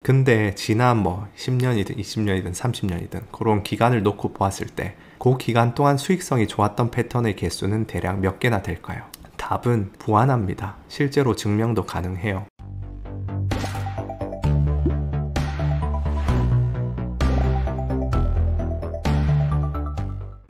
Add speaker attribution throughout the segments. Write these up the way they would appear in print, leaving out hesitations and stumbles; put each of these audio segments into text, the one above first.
Speaker 1: 근데 지난 뭐 10년이든 20년이든 30년이든 그런 기간을 놓고 보았을 때 그 기간 동안 수익성이 좋았던 패턴의 개수는 대략 몇 개나 될까요? 답은 무한합니다. 실제로 증명도 가능해요.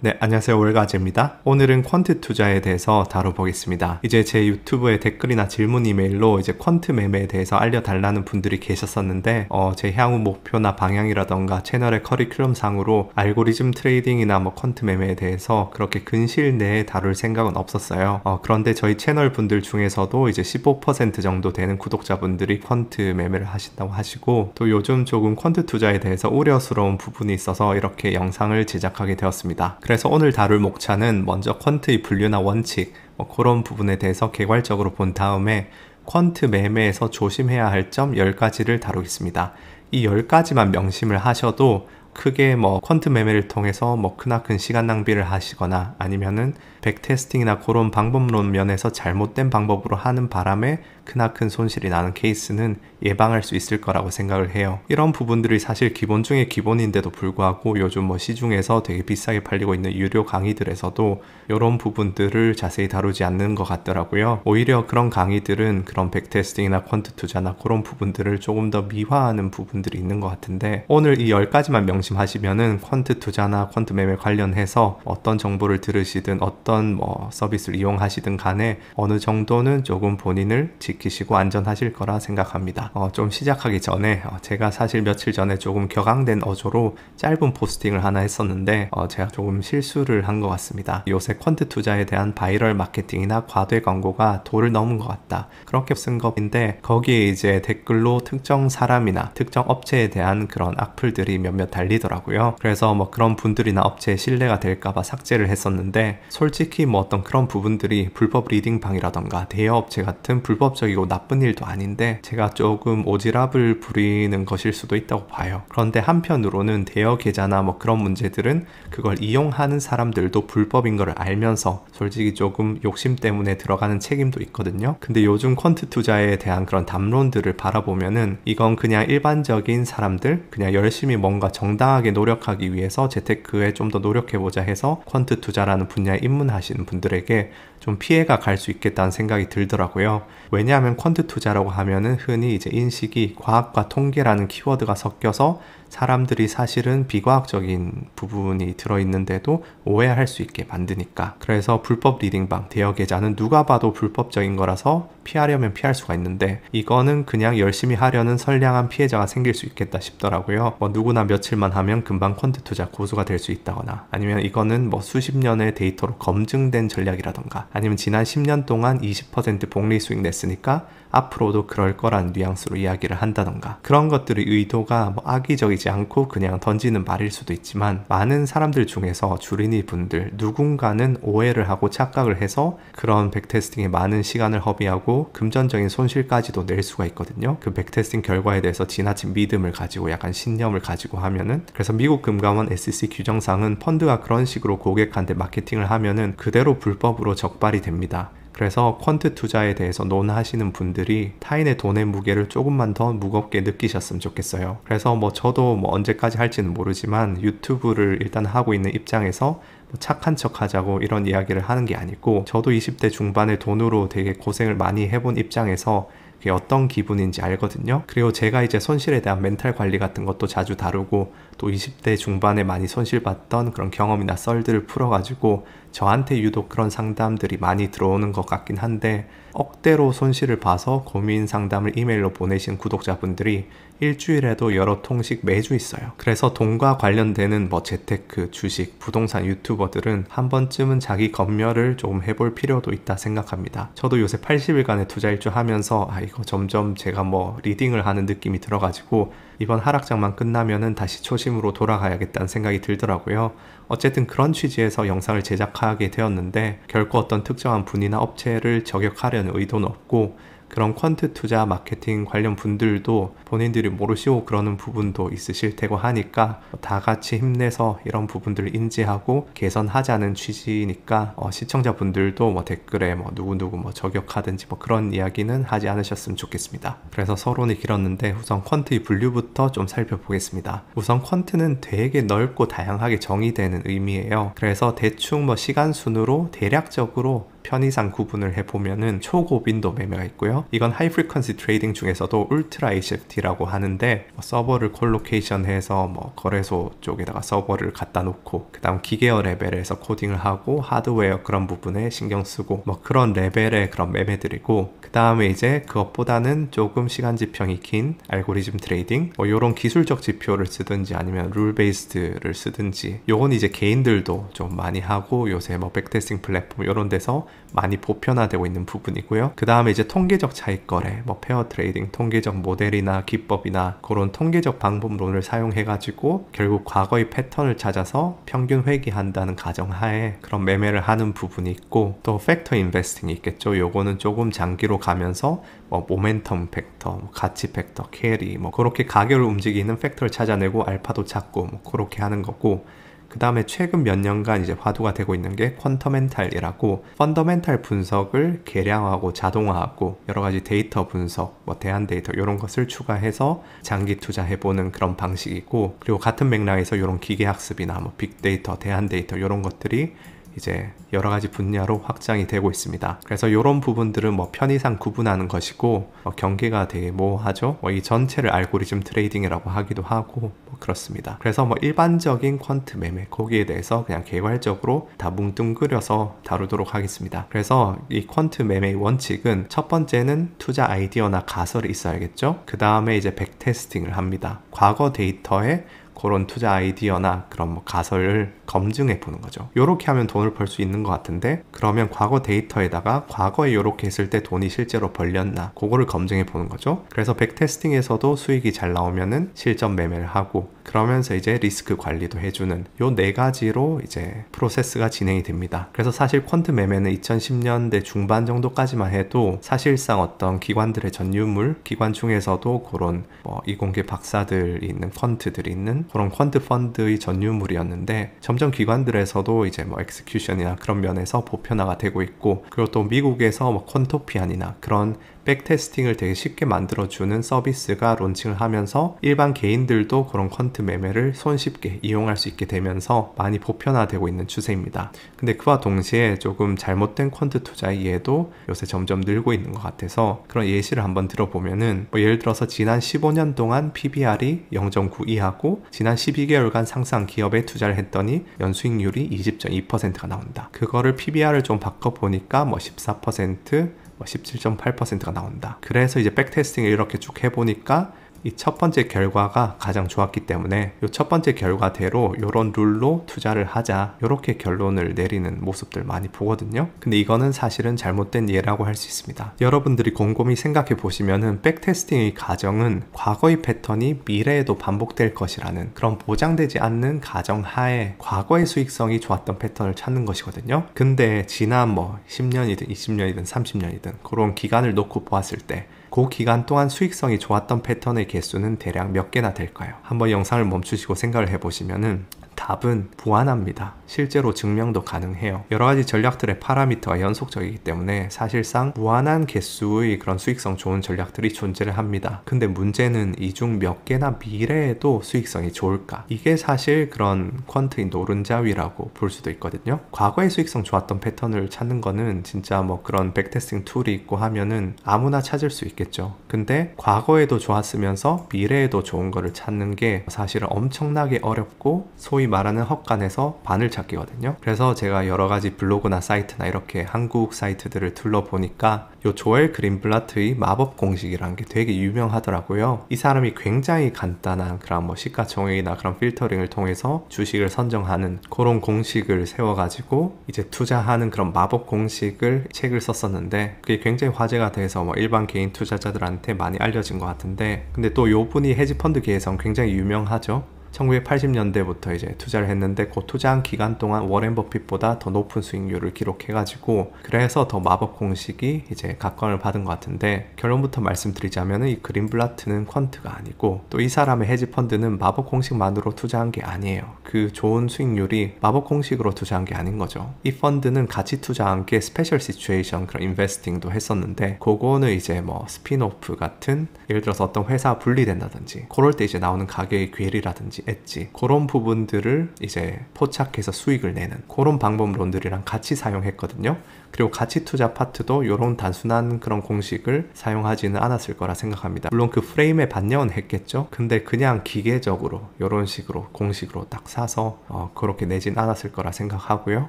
Speaker 1: 네, 안녕하세요. 월가제입니다. 오늘은 퀀트 투자에 대해서 다뤄보겠습니다. 이제 제 유튜브에 댓글이나 질문 이메일로 이제 퀀트 매매에 대해서 알려달라는 분들이 계셨었는데 제 향후 목표나 방향이라던가 채널의 커리큘럼 상으로 알고리즘 트레이딩이나 뭐 퀀트 매매에 대해서 그렇게 근시일 내에 다룰 생각은 없었어요. 그런데 저희 채널 분들 중에서도 이제 15% 정도 되는 구독자분들이 퀀트 매매를 하신다고 하시고, 또 요즘 조금 퀀트 투자에 대해서 우려스러운 부분이 있어서 이렇게 영상을 제작하게 되었습니다. 그래서 오늘 다룰 목차는 먼저 퀀트의 분류나 원칙, 그런 부분에 대해서 개괄적으로 본 다음에 퀀트 매매에서 조심해야 할 점 10가지를 다루겠습니다. 이 10가지만 명심을 하셔도 크게 퀀트 매매를 통해서 크나큰 시간 낭비를 하시거나 아니면은 백테스팅이나 그런 방법론 면에서 잘못된 방법으로 하는 바람에 크나큰 손실이 나는 케이스는 예방할 수 있을 거라고 생각을 해요. 이런 부분들이 사실 기본 중에 기본인데도 불구하고 요즘 시중에서 되게 비싸게 팔리고 있는 유료 강의들에서도 이런 부분들을 자세히 다루지 않는 것 같더라고요. 오히려 그런 강의들은 그런 백테스팅이나 퀀트 투자나 그런 부분들을 조금 더 미화하는 부분들이 있는 것 같은데, 오늘 이 10가지만 명심하시면은 퀀트 투자나 퀀트 매매 관련해서 어떤 정보를 들으시든 어떤 서비스를 이용하시든 간에 어느 정도는 조금 본인을 지키시고 안전하실 거라 생각합니다. 좀 시작하기 전에 제가 사실 며칠 전에 조금 격앙된 어조로 짧은 포스팅을 하나 했었는데 제가 조금 실수를 한 것 같습니다. 요새 퀀트 투자에 대한 바이럴 마케팅이나 과대 광고가 도를 넘은 것 같다, 그렇게 쓴 것인데, 거기에 이제 댓글로 특정 사람이나 특정 업체에 대한 그런 악플들이 몇몇 달리더라고요. 그래서 그런 분들이나 업체에 신뢰가 될까봐 삭제를 했었는데, 솔직히 어떤 그런 부분들이 불법 리딩방이라던가 대여업체 같은 불법적이고 나쁜 일도 아닌데 제가 조금 오지랖을 부리는 것일 수도 있다고 봐요. 그런데 한편으로는 대여 계좌나 그런 문제들은 그걸 이용하는 사람들도 불법인 걸 알면서 솔직히 조금 욕심 때문에 들어가는 책임도 있거든요. 근데 요즘 퀀트 투자에 대한 그런 담론들을 바라보면은 이건 그냥 일반적인 사람들, 그냥 열심히 뭔가 정당하게 노력하기 위해서 재테크에 좀 더 노력해보자 해서 퀀트 투자라는 분야에 입문하시는 분들에게 좀 피해가 갈 수 있겠다는 생각이 들더라고요. 왜냐하면 퀀트 투자라고 하면은 흔히 이제 인식이 과학과 통계라는 키워드가 섞여서 사람들이 사실은 비과학적인 부분이 들어있는데도 오해할 수 있게 만드니까. 그래서 불법 리딩방, 대여 계좌는 누가 봐도 불법적인 거라서 피하려면 피할 수가 있는데, 이거는 그냥 열심히 하려는 선량한 피해자가 생길 수 있겠다 싶더라고요. 누구나 며칠만 하면 금방 퀀트 투자 고수가 될 수 있다거나, 아니면 이거는 수십 년의 데이터로 검증된 전략이라던가, 아니면 지난 10년 동안 20% 복리 수익 냈으니까 앞으로도 그럴 거란 뉘앙스로 이야기를 한다던가, 그런 것들의 의도가 악의적이지 않고 그냥 던지는 말일 수도 있지만, 많은 사람들 중에서 주린이 분들 누군가는 오해를 하고 착각을 해서 그런 백테스팅에 많은 시간을 허비하고 금전적인 손실까지도 낼 수가 있거든요. 그 백테스팅 결과에 대해서 지나친 믿음을 가지고 약간 신념을 가지고 하면은. 그래서 미국 금감원 SEC 규정상은 펀드가 그런 식으로 고객한테 마케팅을 하면은 그대로 불법으로 적발이 됩니다. 그래서 퀀트 투자에 대해서 논하시는 분들이 타인의 돈의 무게를 조금만 더 무겁게 느끼셨으면 좋겠어요. 그래서 저도 언제까지 할지는 모르지만 유튜브를 일단 하고 있는 입장에서 착한 척 하자고 이런 이야기를 하는 게 아니고, 저도 20대 중반에 돈으로 되게 고생을 많이 해본 입장에서 그게 어떤 기분인지 알거든요. 그리고 제가 이제 손실에 대한 멘탈 관리 같은 것도 자주 다루고, 또 20대 중반에 많이 손실봤던 그런 경험이나 썰들을 풀어가지고 저한테 유독 그런 상담들이 많이 들어오는 것 같긴 한데, 억대로 손실을 봐서 고민 상담을 이메일로 보내신 구독자분들이 일주일에도 여러 통씩 매주 있어요. 그래서 돈과 관련되는 재테크, 주식, 부동산 유튜버들은 한 번쯤은 자기 검열을 조금 해볼 필요도 있다 생각합니다. 저도 요새 80일간의 투자 일주 하면서 이거 점점 제가 리딩을 하는 느낌이 들어가지고 이번 하락장만 끝나면은 다시 초심으로 돌아가야겠다는 생각이 들더라고요. 어쨌든 그런 취지에서 영상을 제작하게 되었는데, 결코 어떤 특정한 분이나 업체를 저격하려는 의도는 없고, 그런 퀀트 투자 마케팅 관련 분들도 본인들이 모르시고 그러는 부분도 있으실 테고 하니까 다 같이 힘내서 이런 부분들을 인지하고 개선하자는 취지니까 시청자분들도 뭐 댓글에 뭐 누구누구 뭐 저격하든지 뭐 그런 이야기는 하지 않으셨으면 좋겠습니다. 그래서 서론이 길었는데 우선 퀀트의 분류부터 좀 살펴보겠습니다. 우선 퀀트는 되게 넓고 다양하게 정의되는 의미예요. 그래서 대충 뭐 시간 순으로 대략적으로 편의상 구분을 해보면은 초고빈도 매매가 있고요. 이건 하이 프리퀀시 트레이딩 중에서도 울트라 HFT라고 하는데 서버를 콜로케이션 해서 뭐 거래소 쪽에다가 서버를 갖다 놓고 그 다음 기계어 레벨에서 코딩을 하고 하드웨어 그런 부분에 신경 쓰고 뭐 그런 레벨의 그런 매매들이고, 그 다음에 이제 그것보다는 조금 시간 지평이 긴 알고리즘 트레이딩, 뭐 요런 기술적 지표를 쓰든지 아니면 룰 베이스드를 쓰든지, 요건 이제 개인들도 좀 많이 하고 요새 뭐 백테스팅 플랫폼 요런 데서 많이 보편화되고 있는 부분이고요. 그 다음에 이제 통계적 차익 거래, 뭐 페어 트레이딩, 통계적 모델이나 기법이나 그런 통계적 방법론을 사용해 가지고 결국 과거의 패턴을 찾아서 평균 회귀한다는 가정하에 그런 매매를 하는 부분이 있고, 또 팩터 인베스팅이 있겠죠. 요거는 조금 장기로 가면서 뭐 모멘텀 팩터, 가치 팩터, 캐리 뭐 그렇게 가격을 움직이는 팩터를 찾아내고 알파도 찾고 뭐 그렇게 하는 거고, 그 다음에 최근 몇 년간 이제 화두가 되고 있는 게 퀀더멘탈이라고 펀더멘탈 분석을 계량하고 자동화하고 여러 가지 데이터 분석, 뭐 대안 데이터 이런 것을 추가해서 장기 투자해보는 그런 방식이고, 그리고 같은 맥락에서 이런 기계학습이나 뭐 빅데이터, 대안 데이터 이런 것들이 이제 여러 가지 분야로 확장이 되고 있습니다. 그래서 이런 부분들은 뭐 편의상 구분하는 것이고 경계가 되게 모호하죠. 이 전체를 알고리즘 트레이딩이라고 하기도 하고 뭐 그렇습니다. 그래서 뭐 일반적인 퀀트 매매 거기에 대해서 그냥 개괄적으로 다 뭉뚱그려서 다루도록 하겠습니다. 그래서 이 퀀트 매매의 원칙은 첫 번째는 투자 아이디어나 가설이 있어야겠죠. 그 다음에 이제 백테스팅을 합니다. 과거 데이터에 그런 투자 아이디어나 그런 뭐 가설을 검증해 보는 거죠. 요렇게 하면 돈을 벌 수 있는 것 같은데, 그러면 과거 데이터에다가 과거에 요렇게 했을 때 돈이 실제로 벌렸나 그거를 검증해 보는 거죠. 그래서 백테스팅에서도 수익이 잘 나오면은 실전 매매를 하고, 그러면서 이제 리스크 관리도 해주는 요 네 가지로 이제 프로세스가 진행이 됩니다. 그래서 사실 퀀트 매매는 2010년대 중반 정도까지만 해도 사실상 어떤 기관들의 전유물, 기관 중에서도 그런 뭐 이공계 박사들이 있는 퀀트들이 있는 그런 퀀트 펀드의 전유물이었는데, 점점 기관들에서도 이제 뭐 엑스큐션이나 그런 면에서 보편화가 되고 있고, 그리고 또 미국에서 뭐 콘토피안이나 그런 백테스팅을 되게 쉽게 만들어주는 서비스가 론칭을 하면서 일반 개인들도 그런 퀀트 매매를 손쉽게 이용할 수 있게 되면서 많이 보편화되고 있는 추세입니다. 근데 그와 동시에 조금 잘못된 퀀트 투자의 이해도 요새 점점 늘고 있는 것 같아서 그런 예시를 한번 들어보면은 뭐 예를 들어서 지난 15년 동안 PBR이 0.92하고 지난 12개월간 상승한 기업에 투자를 했더니 연수익률이 20.2%가 나온다. 그거를 PBR을 좀 바꿔보니까 뭐 14%, 17.8%가 나온다. 그래서 이제 백테스팅을 이렇게 쭉 해보니까 이 첫 번째 결과가 가장 좋았기 때문에 이 첫 번째 결과대로 이런 룰로 투자를 하자, 이렇게 결론을 내리는 모습들 많이 보거든요. 근데 이거는 사실은 잘못된 예라고 할 수 있습니다. 여러분들이 곰곰이 생각해 보시면은 백테스팅의 가정은 과거의 패턴이 미래에도 반복될 것이라는 그런 보장되지 않는 가정하에 과거의 수익성이 좋았던 패턴을 찾는 것이거든요. 근데 지난 뭐 10년이든 20년이든 30년이든 그런 기간을 놓고 보았을 때 그 기간 동안 수익성이 좋았던 패턴의 개수는 대략 몇 개나 될까요? 한번 영상을 멈추시고 생각을 해보시면은 답은 무한합니다. 실제로 증명도 가능해요. 여러 가지 전략들의 파라미터가 연속적이기 때문에 사실상 무한한 개수의 그런 수익성 좋은 전략들이 존재를 합니다. 근데 문제는 이 중 몇 개나 미래에도 수익성이 좋을까? 이게 사실 그런 퀀트의 노른자위라고 볼 수도 있거든요. 과거에 수익성 좋았던 패턴을 찾는 거는 진짜 뭐 그런 백테스팅 툴이 있고 하면은 아무나 찾을 수 있겠죠. 근데 과거에도 좋았으면서 미래에도 좋은 거를 찾는 게 사실은 엄청나게 어렵고 소위 말하는 헛간에서 바늘찾기거든요. 그래서 제가 여러 가지 블로그나 사이트나 이렇게 한국 사이트들을 둘러보니까 요 조엘 그린블라트의 마법 공식이라는 게 되게 유명하더라고요. 이 사람이 굉장히 간단한 그런 뭐 시가총액이나 그런 필터링을 통해서 주식을 선정하는 그런 공식을 세워가지고 이제 투자하는 그런 마법 공식을 책을 썼었는데, 그게 굉장히 화제가 돼서 뭐 일반 개인 투자자들한테 많이 알려진 것 같은데, 근데 또 요 분이 헤지펀드계에선 굉장히 유명하죠. 1980년대부터 이제 투자를 했는데 그 투자한 기간 동안 워렌 버핏보다 더 높은 수익률을 기록해가지고 그래서 더 마법 공식이 이제 각광을 받은 것 같은데, 결론부터 말씀드리자면 이 그린블라트는 퀀트가 아니고 또 이 사람의 헤지펀드는 마법 공식만으로 투자한 게 아니에요. 그 좋은 수익률이 마법 공식으로 투자한 게 아닌 거죠. 이 펀드는 같이 투자한 게 스페셜 시츄에이션 그런 인베스팅도 했었는데, 그거는 이제 뭐 스핀오프 같은, 예를 들어서 어떤 회사가 분리된다든지 그럴 때 이제 나오는 가격의 괴리라든지 엣지, 그런 부분들을 이제 포착해서 수익을 내는 그런 방법론들이랑 같이 사용했거든요. 그리고 가치 투자 파트도 이런 단순한 그런 공식을 사용하지는 않았을 거라 생각합니다. 물론 그 프레임에 반영은 했겠죠. 근데 그냥 기계적으로 이런 식으로 공식으로 딱 사서 그렇게 내진 않았을 거라 생각하고요.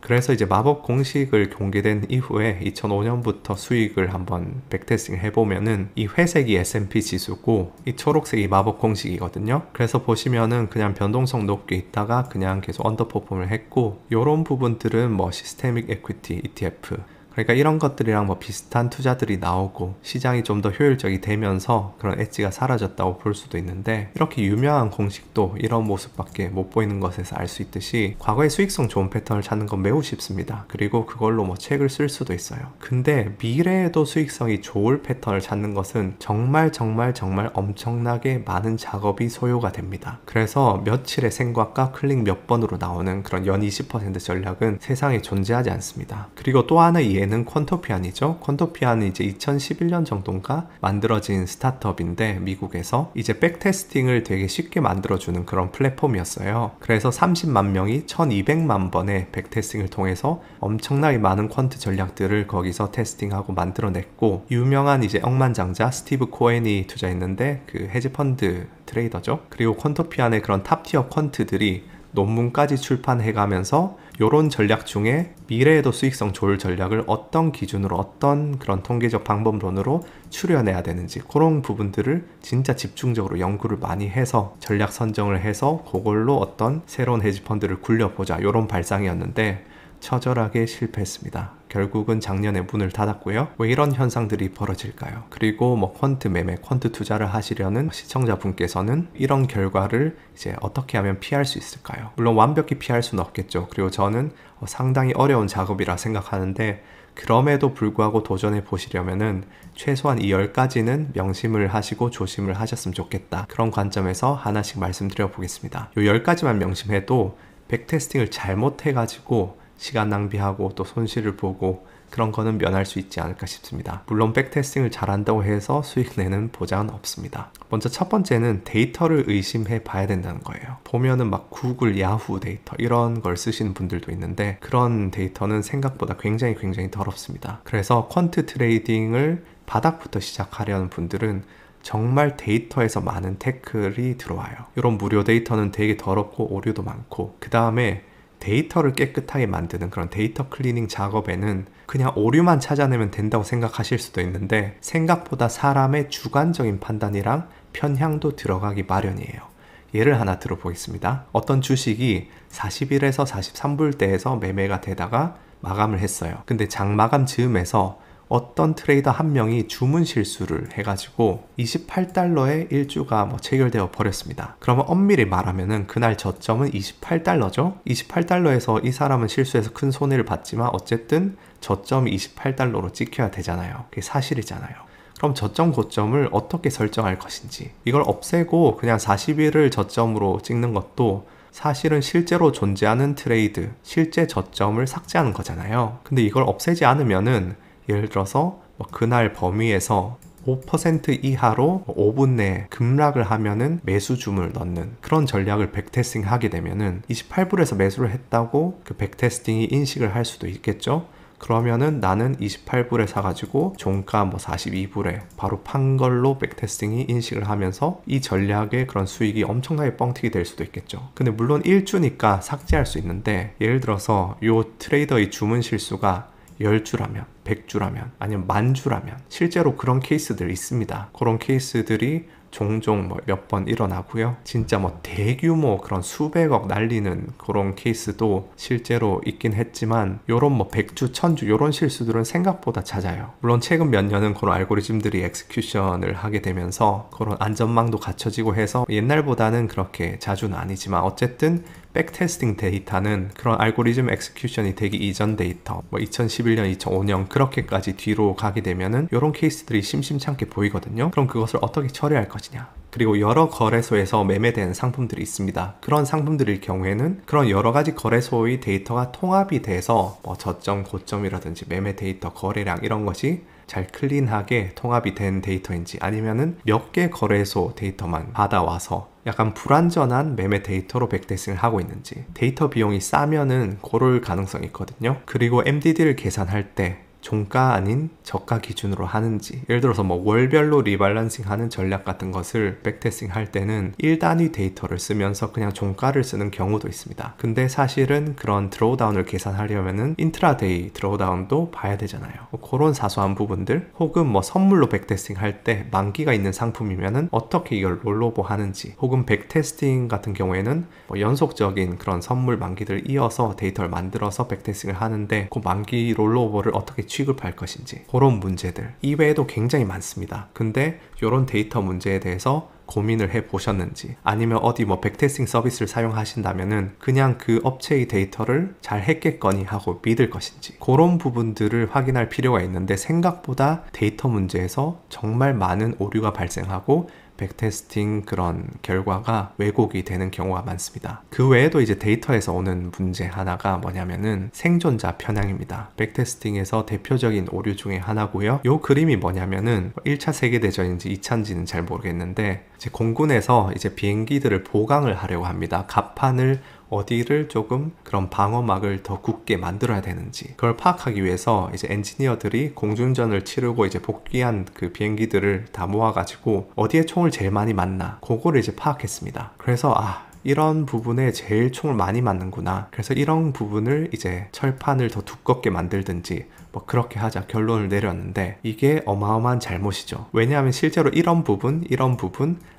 Speaker 1: 그래서 이제 마법 공식을 공개된 이후에 2005년부터 수익을 한번 백테스팅 해보면은 이 회색이 S&P 지수고 이 초록색이 마법 공식이거든요. 그래서 보시면은 그냥 변동성 높게 있다가 그냥 계속 언더퍼폼을 했고, 이런 부분들은 뭐 시스테믹 에퀴티 ETF, 그러니까 이런 것들이랑 뭐 비슷한 투자들이 나오고 시장이 좀 더 효율적이 되면서 그런 엣지가 사라졌다고 볼 수도 있는데, 이렇게 유명한 공식도 이런 모습밖에 못 보이는 것에서 알 수 있듯이 과거의 수익성 좋은 패턴을 찾는 건 매우 쉽습니다. 그리고 그걸로 뭐 책을 쓸 수도 있어요. 근데 미래에도 수익성이 좋을 패턴을 찾는 것은 정말 엄청나게 많은 작업이 소요가 됩니다. 그래서 며칠의 생각과 클릭 몇 번으로 나오는 그런 연 20% 전략은 세상에 존재하지 않습니다. 그리고 또 하나 얘는 퀀토피안이죠. 퀀토피안은 이제 2011년 정도인가 만들어진 스타트업인데, 미국에서 이제 백테스팅을 되게 쉽게 만들어주는 그런 플랫폼이었어요. 그래서 30만 명이 1200만 번의 백테스팅을 통해서 엄청나게 많은 퀀트 전략들을 거기서 테스팅하고 만들어냈고, 유명한 이제 억만장자 스티브 코엔이 투자했는데 그 헤지펀드 트레이더죠. 그리고 퀀토피안의 그런 탑티어 퀀트들이 논문까지 출판해가면서 이런 전략 중에 미래에도 수익성 좋을 전략을 어떤 기준으로, 어떤 그런 통계적 방법론으로 추려내야 되는지, 그런 부분들을 진짜 집중적으로 연구를 많이 해서 전략 선정을 해서 그걸로 어떤 새로운 헤지펀드를 굴려보자, 이런 발상이었는데 처절하게 실패했습니다. 결국은 작년에 문을 닫았고요. 왜 이런 현상들이 벌어질까요? 그리고 뭐 퀀트 매매, 퀀트 투자를 하시려는 시청자분께서는 이런 결과를 이제 어떻게 하면 피할 수 있을까요? 물론 완벽히 피할 수는 없겠죠. 그리고 저는 상당히 어려운 작업이라 생각하는데, 그럼에도 불구하고 도전해 보시려면은 최소한 이 10가지는 명심을 하시고 조심을 하셨으면 좋겠다. 그런 관점에서 하나씩 말씀드려 보겠습니다. 이 10가지만 명심해도 백테스팅을 잘못해가지고 시간 낭비하고 또 손실을 보고 그런 거는 면할 수 있지 않을까 싶습니다. 물론 백테스팅을 잘한다고 해서 수익 내는 보장은 없습니다. 먼저 첫 번째는 데이터를 의심해 봐야 된다는 거예요. 보면은 막 구글, 야후 데이터 이런 걸 쓰시는 분들도 있는데, 그런 데이터는 생각보다 굉장히 더럽습니다. 그래서 퀀트 트레이딩을 바닥부터 시작하려는 분들은 정말 데이터에서 많은 태클이 들어와요. 이런 무료 데이터는 되게 더럽고 오류도 많고, 그 다음에 데이터를 깨끗하게 만드는 그런 데이터 클리닝 작업에는 그냥 오류만 찾아내면 된다고 생각하실 수도 있는데, 생각보다 사람의 주관적인 판단이랑 편향도 들어가기 마련이에요. 예를 하나 들어보겠습니다. 어떤 주식이 40일에서 43불대에서 매매가 되다가 마감을 했어요. 근데 장마감 즈음에서 어떤 트레이더 한 명이 주문 실수를 해가지고 $28에 일주가 체결되어 버렸습니다. 그러면 엄밀히 말하면은 그날 저점은 $28죠? $28에서 이 사람은 실수해서 큰 손해를 봤지만 어쨌든 저점이 $28로 찍혀야 되잖아요. 그게 사실이잖아요. 그럼 저점 고점을 어떻게 설정할 것인지, 이걸 없애고 그냥 40일을 저점으로 찍는 것도 사실은 실제로 존재하는 트레이드, 실제 저점을 삭제하는 거잖아요. 근데 이걸 없애지 않으면은 예를 들어서 그날 범위에서 5% 이하로 5분 내에 급락을 하면은 매수 주문을 넣는 그런 전략을 백테스팅 하게 되면은 28불에서 매수를 했다고 그 백테스팅이 인식을 할 수도 있겠죠. 그러면은 나는 28불에 사가지고 종가 42불에 바로 판 걸로 백테스팅이 인식을 하면서 이 전략의 그런 수익이 엄청나게 뻥튀기 될 수도 있겠죠. 근데 물론 1주니까 삭제할 수 있는데, 예를 들어서 요 트레이더의 주문 실수가 10주라면, 100주라면, 아니면 10,000주라면 실제로 그런 케이스들이 있습니다. 그런 케이스들이 종종 뭐 몇 번 일어나고요. 진짜 뭐 대규모 그런 수백억 날리는 그런 케이스도 실제로 있긴 했지만 요런 뭐 100주, 1000주 요런 실수들은 생각보다 잦아요. 물론 최근 몇 년은 그런 알고리즘들이 엑스큐션을 하게 되면서 그런 안전망도 갖춰지고 해서 옛날보다는 그렇게 자주는 아니지만 어쨌든 백테스팅 데이터는 그런 알고리즘 엑스큐션이 되기 이전 데이터 뭐 2011년, 2005년 그렇게까지 뒤로 가게 되면은 이런 케이스들이 심심찮게 보이거든요. 그럼 그것을 어떻게 처리할 것이냐. 그리고 여러 거래소에서 매매되는 상품들이 있습니다. 그런 상품들일 경우에는 그런 여러 가지 거래소의 데이터가 통합이 돼서 뭐 저점, 고점이라든지 매매 데이터, 거래량 이런 것이 잘 클린하게 통합이 된 데이터인지 아니면은 몇 개 거래소 데이터만 받아와서 약간 불완전한 매매 데이터로 백테스팅을 하고 있는지 데이터 비용이 싸면은 고를 가능성이 있거든요. 그리고 MDD를 계산할 때 종가 아닌 저가 기준으로 하는지 예를 들어서 뭐 월별로 리밸런싱 하는 전략 같은 것을 백테스팅 할 때는 1단위 데이터를 쓰면서 그냥 종가를 쓰는 경우도 있습니다. 근데 사실은 그런 드로우다운을 계산하려면은 인트라데이 드로우다운도 봐야 되잖아요. 뭐 그런 사소한 부분들 혹은 뭐 선물로 백테스팅 할 때 만기가 있는 상품이면은 어떻게 이걸 롤오버 하는지 혹은 백테스팅 같은 경우에는 뭐 연속적인 그런 선물 만기들 이어서 데이터를 만들어서 백테스팅을 하는데 그 만기 롤오버를 어떻게 취급할 것인지 그런 문제들 이외에도 굉장히 많습니다. 근데 이런 데이터 문제에 대해서 고민을 해 보셨는지 아니면 어디 뭐 백테스팅 서비스를 사용하신다면은 그냥 그 업체의 데이터를 잘 했겠거니 하고 믿을 것인지 그런 부분들을 확인할 필요가 있는데 생각보다 데이터 문제에서 정말 많은 오류가 발생하고 백테스팅 그런 결과가 왜곡이 되는 경우가 많습니다. 그 외에도 이제 데이터에서 오는 문제 하나가 뭐냐면은 생존자 편향입니다. 백테스팅에서 대표적인 오류 중에 하나고요. 요 그림이 뭐냐면은 1차 세계대전인지 2차인지는 잘 모르겠는데 이제 공군에서 이제 비행기들을 보강을 하려고 합니다. 갑판을 어디를 조금 그런 방어막을 더 굳게 만들어야 되는지 그걸 파악하기 위해서 이제 엔지니어들이 공중전을 치르고 이제 복귀한 그 비행기들을 다 모아가지고 어디에 총을 제일 많이 맞나 그거를 이제 파악했습니다. 그래서 이런 부분에 제일 총을 많이 맞는구나. 그래서 이런 부분을 이제 철판을 더 두껍게 만들든지 뭐 그렇게 하자 결론을 내렸는데 이게 어마어마한 잘못이죠. 왜냐하면 실제로 이런 부분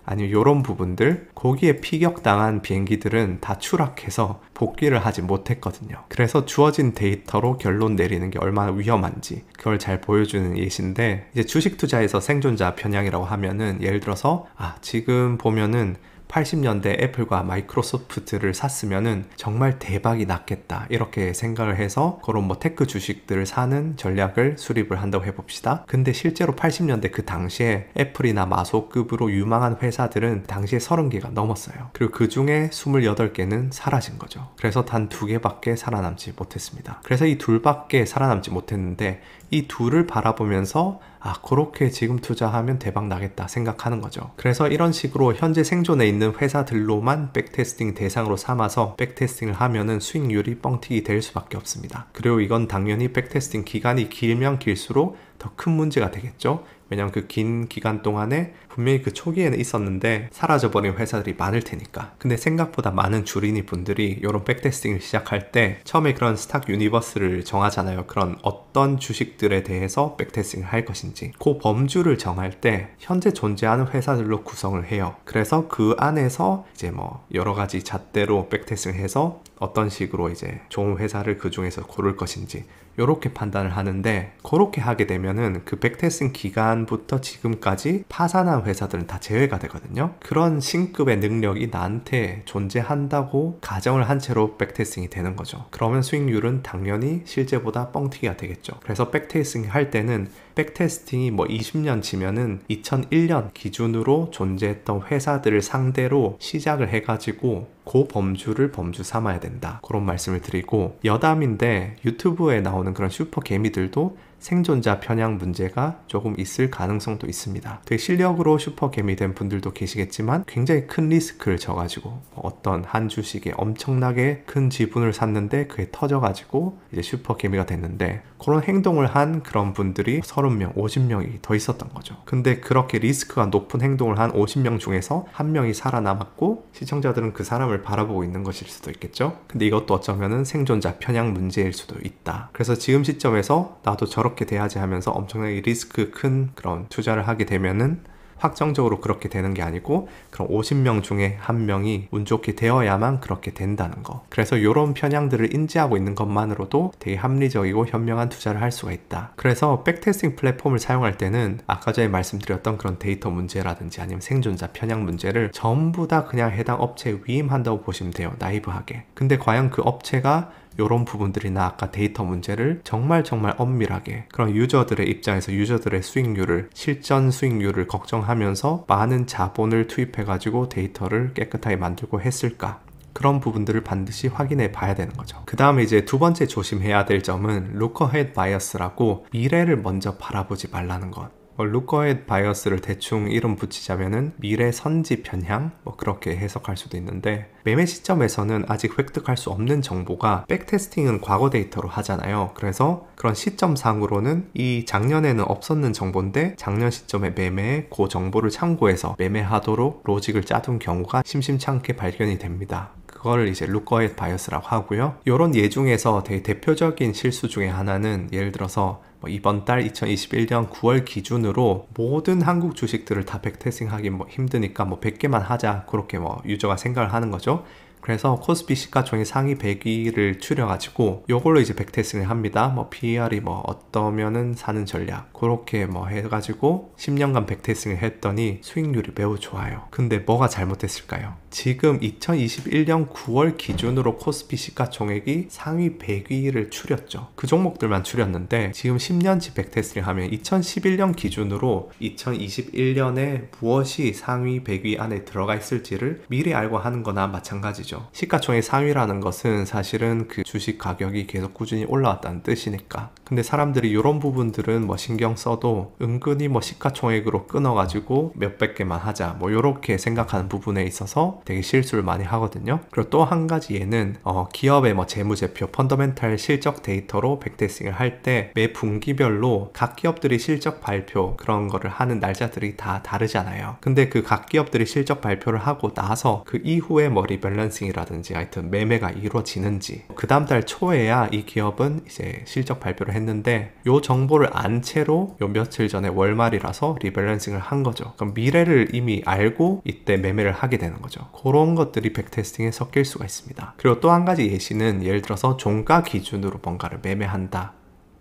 Speaker 1: 아니면 이런 부분들 거기에 피격당한 비행기들은 다 추락해서 복귀를 하지 못했거든요. 그래서 주어진 데이터로 결론 내리는 게 얼마나 위험한지 그걸 잘 보여주는 예시인데 이제 주식 투자에서 생존자 편향이라고 하면은 예를 들어서 지금 보면은 80년대 애플과 마이크로소프트를 샀으면은 정말 대박이 났겠다 이렇게 생각을 해서 그런 뭐 테크 주식들을 사는 전략을 수립을 한다고 해봅시다. 근데 실제로 80년대 그 당시에 애플이나 마소급으로 유망한 회사들은 당시에 30개가 넘었어요. 그리고 그 중에 28개는 사라진 거죠. 그래서 단 2개밖에 살아남지 못했습니다. 그래서 이 둘밖에 살아남지 못했는데 이 둘을 바라보면서 그렇게 지금 투자하면 대박 나겠다 생각하는 거죠. 그래서 이런 식으로 현재 생존해 있는 회사들로만 백테스팅 대상으로 삼아서 백테스팅을 하면은 수익률이 뻥튀기 될 수밖에 없습니다. 그리고 이건 당연히 백테스팅 기간이 길면 길수록 더 큰 문제가 되겠죠. 왜냐면 그 긴 기간 동안에 분명히 그 초기에는 있었는데 사라져버린 회사들이 많을 테니까. 근데 생각보다 많은 주린이 분들이 이런 백테스팅을 시작할 때 처음에 그런 스탁 유니버스를 정하잖아요. 그런 어떤 주식들에 대해서 백테스팅을 할 것인지 그 범주를 정할 때 현재 존재하는 회사들로 구성을 해요. 그래서 그 안에서 이제 뭐 여러 가지 잣대로 백테스팅을 해서 어떤 식으로 이제 좋은 회사를 그 중에서 고를 것인지 이렇게 판단을 하는데 그렇게 하게 되면은 그 백테스팅 기간부터 지금까지 파산한 회사들은 다 제외가 되거든요. 그런 신급의 능력이 나한테 존재한다고 가정을 한 채로 백테스팅이 되는 거죠. 그러면 수익률은 당연히 실제보다 뻥튀기가 되겠죠. 그래서 백테스팅 할 때는 백테스팅이 뭐 20년 지면은 2001년 기준으로 존재했던 회사들을 상대로 시작을 해가지고 그 범주를 범주 삼아야 된다. 그런 말씀을 드리고 여담인데 유튜브에 나오는 그런 슈퍼 개미들도 생존자 편향 문제가 조금 있을 가능성도 있습니다. 되게 실력으로 슈퍼개미 된 분들도 계시겠지만 굉장히 큰 리스크를 져가지고 어떤 한 주식에 엄청나게 큰 지분을 샀는데 그게 터져가지고 이제 슈퍼개미가 됐는데 그런 행동을 한 그런 분들이 30명, 50명이 더 있었던 거죠. 근데 그렇게 리스크가 높은 행동을 한 50명 중에서 한 명이 살아남았고 시청자들은 그 사람을 바라보고 있는 것일 수도 있겠죠. 근데 이것도 어쩌면은 생존자 편향 문제일 수도 있다. 그래서 지금 시점에서 나도 저렇게 돼야지 하면서 엄청나게 리스크 큰 그런 투자를 하게 되면은 확정적으로 그렇게 되는 게 아니고 그럼 50명 중에 한 명이 운 좋게 되어야만 그렇게 된다는 거. 그래서 이런 편향들을 인지하고 있는 것만으로도 되게 합리적이고 현명한 투자를 할 수가 있다. 그래서 백테스팅 플랫폼을 사용할 때는 아까 전에 말씀드렸던 그런 데이터 문제라든지 아니면 생존자 편향 문제를 전부 다 그냥 해당 업체에 위임한다고 보시면 돼요. 나이브하게. 근데 과연 그 업체가 이런 부분들이나 아까 데이터 문제를 정말 엄밀하게 그런 유저들의 입장에서 유저들의 수익률을 실전 수익률을 걱정하면서 많은 자본을 투입해가지고 데이터를 깨끗하게 만들고 했을까? 그런 부분들을 반드시 확인해 봐야 되는 거죠. 그 다음에 이제 두 번째 조심해야 될 점은 look ahead bias라고 미래를 먼저 바라보지 말라는 것. look ahead bias를 대충 이름 붙이자면은 미래 선지 편향 뭐 그렇게 해석할 수도 있는데, 매매 시점에서는 아직 획득할 수 없는 정보가 백테스팅은 과거 데이터로 하잖아요. 그래서 그런 시점상으로는 이 작년에는 없었는 정보인데 작년 시점에 매매에 그 정보를 참고해서 매매하도록 로직을 짜둔 경우가 심심찮게 발견이 됩니다. 그거를 이제 look ahead bias라고 하고요. 이런 예 중에서 되게 대표적인 실수 중에 하나는 예를 들어서 이번 달 2021년 9월 기준으로 모든 한국 주식들을 다 백테스팅하기 힘드니까 100개만 하자, 그렇게 유저가 생각을 하는 거죠. 그래서 코스피 시가총액 상위 100위를 추려가지고 요걸로 이제 백테스팅을 합니다. PER이 어떠면은 사는 전략 그렇게 해가지고 10년간 백테스팅을 했더니 수익률이 매우 좋아요. 근데 뭐가 잘못됐을까요? 지금 2021년 9월 기준으로 코스피 시가총액이 상위 100위를 추렸죠. 그 종목들만 추렸는데 지금 10년치 백테스팅 하면 2011년 기준으로 2021년에 무엇이 상위 100위 안에 들어가 있을지를 미리 알고 하는 거나 마찬가지죠. 시가총액 상위라는 것은 사실은 그 주식 가격이 계속 꾸준히 올라왔다는 뜻이니까. 근데 사람들이 이런 부분들은 신경 써도 은근히 시가총액으로 끊어가지고 몇백 개만 하자 요렇게 생각하는 부분에 있어서 되게 실수를 많이 하거든요. 그리고 또 한 가지 얘는 기업의 재무제표 펀더멘탈 실적 데이터로 백테스팅을 할 때 매 분기별로 각 기업들이 실적 발표 그런 거를 하는 날짜들이 다 다르잖아요. 근데 그 각 기업들이 실적 발표를 하고 나서 그 이후에 리밸런싱이라든지 하여튼 매매가 이루어지는지 그 다음 달 초에야 이 기업은 이제 실적 발표를 했는데 요 정보를 안 채로 요 며칠 전에 월말이라서 리밸런싱을 한 거죠. 그럼 미래를 이미 알고 이때 매매를 하게 되는 거죠. 그런 것들이 백테스팅에 섞일 수가 있습니다. 그리고 또 한 가지 예시는 예를 들어서 종가 기준으로 뭔가를 매매한다.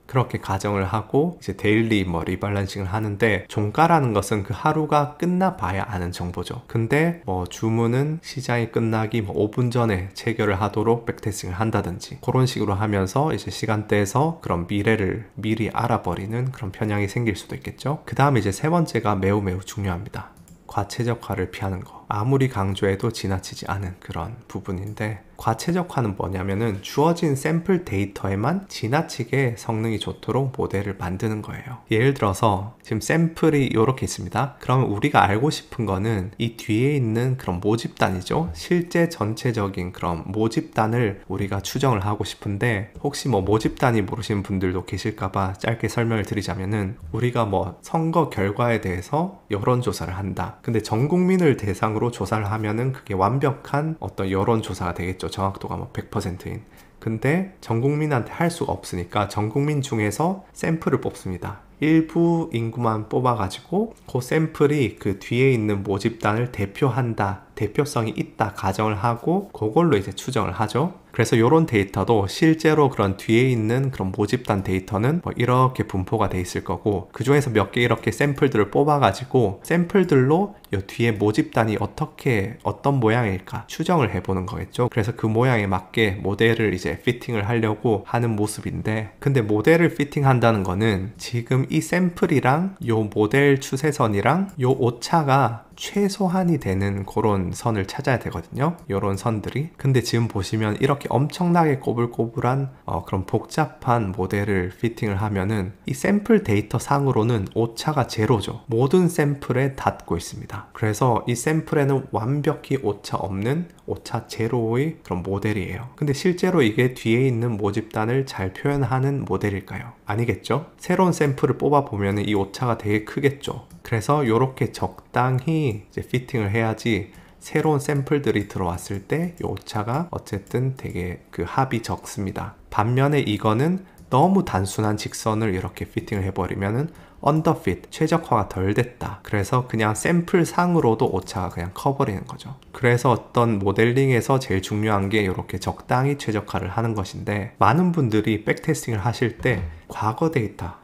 Speaker 1: 그렇게 가정을 하고 이제 데일리 리밸런싱을 하는데, 종가라는 것은 그 하루가 끝나 봐야 아는 정보죠. 근데 주문은 시장이 끝나기 5분 전에 체결을 하도록 백테스팅을 한다든지 그런 식으로 하면서 이제 시간대에서 그런 미래를 미리 알아버리는 그런 편향이 생길 수도 있겠죠. 그 다음에 이제 세 번째가 매우 중요합니다. 과체적화를 피하는 거. 아무리 강조해도 지나치지 않은 그런 부분인데, 과체적화는 뭐냐면은 주어진 샘플 데이터에만 지나치게 성능이 좋도록 모델을 만드는 거예요. 예를 들어서 지금 샘플이 이렇게 있습니다. 그러면 우리가 알고 싶은 거는 이 뒤에 있는 그런 모집단이죠. 실제 전체적인 그런 모집단을 우리가 추정을 하고 싶은데, 혹시 모집단이 모르시는 분들도 계실까봐 짧게 설명을 드리자면은, 우리가 선거 결과에 대해서 여론조사를 한다. 근데 전 국민을 대상으로 조사를 하면은 그게 완벽한 어떤 여론조사가 되겠죠. 정확도가 100%인. 근데 전 국민한테 할 수가 없으니까 전 국민 중에서 샘플을 뽑습니다. 일부 인구만 뽑아가지고 그 샘플이 그 뒤에 있는 모집단을 대표한다, 대표성이 있다 가정을 하고 그걸로 이제 추정을 하죠. 그래서 이런 데이터도 실제로 그런 뒤에 있는 그런 모집단 데이터는 이렇게 분포가 돼 있을 거고, 그 중에서 몇 개 이렇게 샘플들을 뽑아가지고 샘플들로 이 뒤에 모집단이 어떤 모양일까 추정을 해보는 거겠죠. 그래서 그 모양에 맞게 모델을 이제 피팅을 하려고 하는 모습인데, 근데 모델을 피팅한다는 거는 지금 이 샘플이랑 요 모델 추세선이랑 요 오차가 최소한이 되는 그런 선을 찾아야 되거든요. 요런 선들이. 근데 지금 보시면 이렇게 엄청나게 꼬불꼬불한 그런 복잡한 모델을 피팅을 하면은 이 샘플 데이터 상으로는 오차가 제로죠. 모든 샘플에 닿고 있습니다. 그래서 이 샘플에는 완벽히 오차 없는 오차 제로의 그런 모델이에요. 근데 실제로 이게 뒤에 있는 모집단을 잘 표현하는 모델일까요? 아니겠죠? 새로운 샘플을 뽑아보면 이 오차가 되게 크겠죠. 그래서 이렇게 적당히 이제 피팅을 해야지 새로운 샘플들이 들어왔을 때 이 오차가 어쨌든 되게 그 합이 적습니다. 반면에 이거는 너무 단순한 직선을 이렇게 피팅을 해버리면은 언더핏, 최적화가 덜 됐다. 그래서 그냥 샘플 상으로도 오차가 그냥 커버리는 거죠. 그래서 어떤 모델링에서 제일 중요한 게 이렇게 적당히 최적화를 하는 것인데, 많은 분들이 백테스팅을 하실 때 과거 데이터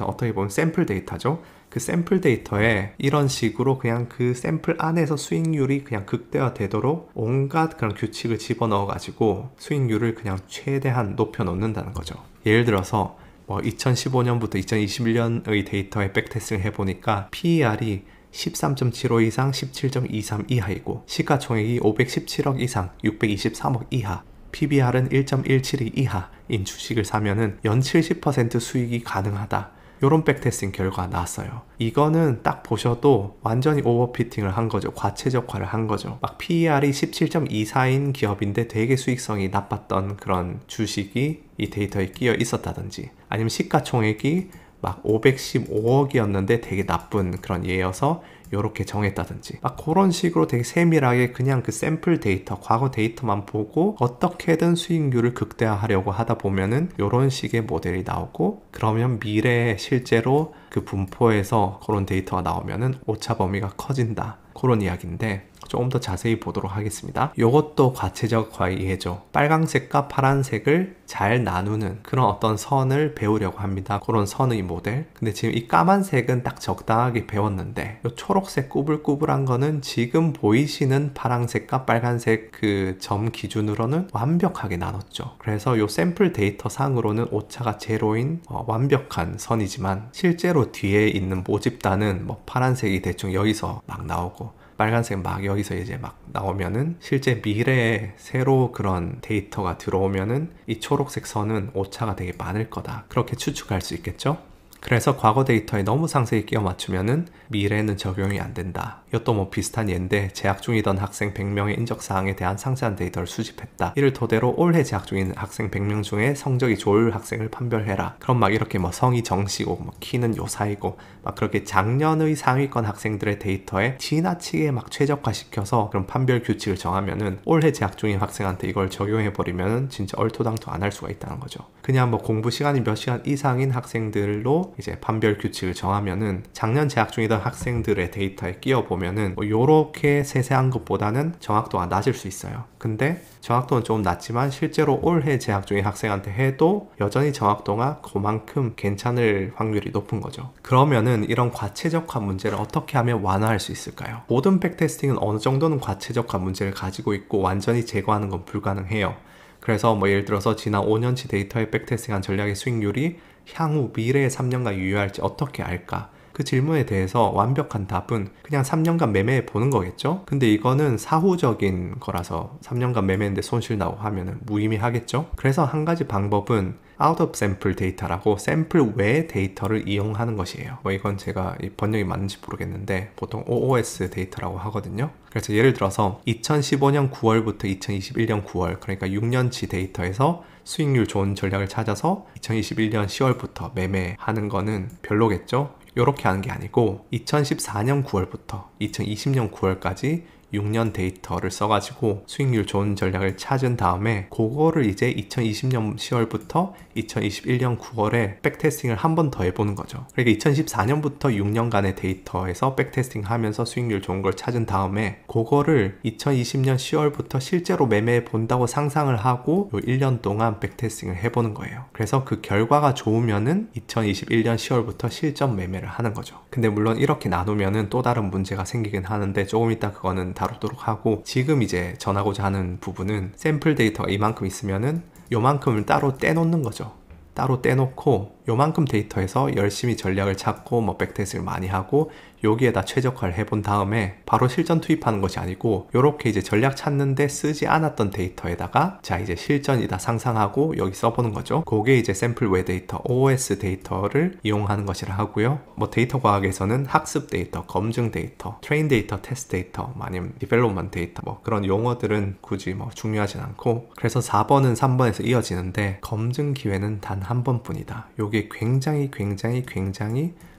Speaker 1: 어떻게 보면 샘플 데이터죠. 그 샘플 데이터에 이런 식으로 그냥 그 샘플 안에서 수익률이 그냥 극대화되도록 온갖 그런 규칙을 집어넣어 가지고 수익률을 그냥 최대한 높여 놓는다는 거죠. 예를 들어서 뭐 2015년부터 2021년의 데이터에 백테스팅을 해보니까 PER이 13.75 이상 17.23 이하이고 시가총액이 517억 이상 623억 이하, PBR은 1.172 이하인 주식을 사면은 연 70% 수익이 가능하다. 요런 백테스팅 결과가 나왔어요. 이거는 딱 보셔도 완전히 오버피팅을 한 거죠. 과최적화를 한 거죠. 막 PER이 17.24인 기업인데 되게 수익성이 나빴던 그런 주식이 이 데이터에 끼어 있었다든지, 아니면 시가총액이 막 515억이었는데 되게 나쁜 그런 예여서 요렇게 정했다든지, 막 그런 식으로 되게 세밀하게 그냥 그 샘플 데이터, 과거 데이터만 보고 어떻게든 수익률을 극대화하려고 하다 보면은 요런 식의 모델이 나오고, 그러면 미래에 실제로 그 분포에서 그런 데이터가 나오면은 오차 범위가 커진다. 그런 이야기인데 조금 더 자세히 보도록 하겠습니다. 요것도 과체적화의 예죠. 빨강색과 파란색을 잘 나누는 그런 어떤 선을 배우려고 합니다. 그런 선의 모델. 근데 지금 이 까만색은 딱 적당하게 배웠는데, 요 초록색 꾸불꾸불한 거는 지금 보이시는 파란색과 빨간색 그 점 기준으로는 완벽하게 나눴죠. 그래서 요 샘플 데이터 상으로는 오차가 제로인 완벽한 선이지만, 실제로 뒤에 있는 모집단은 뭐 파란색이 대충 여기서 막 나오고 빨간색 막 여기서 이제 막 나오면은, 실제 미래에 새로 그런 데이터가 들어오면은 이 초록색 선은 오차가 되게 많을 거다. 그렇게 추측할 수 있겠죠? 그래서 과거 데이터에 너무 상세히 끼워 맞추면은 미래에는 적용이 안 된다. 이것도 뭐 비슷한 예인데, 재학 중이던 학생 100명의 인적사항에 대한 상세한 데이터를 수집했다. 이를 토대로 올해 재학 중인 학생 100명 중에 성적이 좋을 학생을 판별해라. 그럼 막 이렇게 뭐 성이 정시고 뭐 키는 요 사이고 막 그렇게 작년의 상위권 학생들의 데이터에 지나치게 막 최적화시켜서 그런 판별 규칙을 정하면은 올해 재학 중인 학생한테 이걸 적용해버리면은 진짜 얼토당토 안 할 수가 있다는 거죠. 그냥 뭐 공부 시간이 몇 시간 이상인 학생들로 이제 판별 규칙을 정하면은 작년 재학 중이던 학생들의 데이터에 끼워보면은 뭐 요렇게 세세한 것보다는 정확도가 낮을 수 있어요. 근데 정확도는 조금 낮지만 실제로 올해 재학 중인 학생한테 해도 여전히 정확도가 그만큼 괜찮을 확률이 높은 거죠. 그러면은 이런 과체적화 문제를 어떻게 하면 완화할 수 있을까요? 모든 백테스팅은 어느 정도는 과체적화 문제를 가지고 있고 완전히 제거하는 건 불가능해요. 그래서 뭐 예를 들어서 지난 5년치 데이터에 백테스팅한 전략의 수익률이 향후 미래의 3년간 유효할지 어떻게 알까? 그 질문에 대해서 완벽한 답은 그냥 3년간 매매해 보는 거겠죠? 근데 이거는 사후적인 거라서 3년간 매매했는데 손실 나고 하면은 무의미하겠죠? 그래서 한 가지 방법은 out of sample 데이터라고 샘플 외의 데이터를 이용하는 것이에요. 뭐 이건 제가 이 번역이 맞는지 모르겠는데 보통 OOS 데이터라고 하거든요. 그래서 예를 들어서 2015년 9월부터 2021년 9월, 그러니까 6년치 데이터에서 수익률 좋은 전략을 찾아서 2021년 10월부터 매매하는 거는 별로겠죠? 이렇게 하는 게 아니고 2014년 9월부터 2020년 9월까지 6년 데이터를 써가지고 수익률 좋은 전략을 찾은 다음에 그거를 이제 2020년 10월부터 2021년 9월에 백테스팅을 한 번 더 해보는 거죠. 그러니까 2014년부터 6년간의 데이터에서 백테스팅 하면서 수익률 좋은 걸 찾은 다음에 그거를 2020년 10월부터 실제로 매매해 본다고 상상을 하고 요 1년 동안 백테스팅을 해보는 거예요. 그래서 그 결과가 좋으면은 2021년 10월부터 실전 매매를 하는 거죠. 근데 물론 이렇게 나누면은 또 다른 문제가 생기긴 하는데 조금 이따 그거는 다루도록 하고, 지금 이제 전하고자 하는 부분은 샘플 데이터가 이만큼 있으면은 요만큼을 따로 떼놓는 거죠. 따로 떼놓고 요만큼 데이터에서 열심히 전략을 찾고 뭐 백테스트를 많이 하고 여기에다 최적화를 해본 다음에 바로 실전 투입하는 것이 아니고, 요렇게 이제 전략 찾는데 쓰지 않았던 데이터에다가 자 이제 실전이다 상상하고 여기 써보는 거죠. 그게 이제 샘플 외 데이터 OS 데이터를 이용하는 것이라 하고요. 뭐 데이터 과학에서는 학습 데이터, 검증 데이터, 트레인 데이터, 테스트 데이터, 아니면 디벨롭먼트 데이터, 뭐 그런 용어들은 굳이 뭐 중요하진 않고, 그래서 4번은 3번에서 이어지는데 검증 기회는 단 한 번뿐이다. 요게 굉장히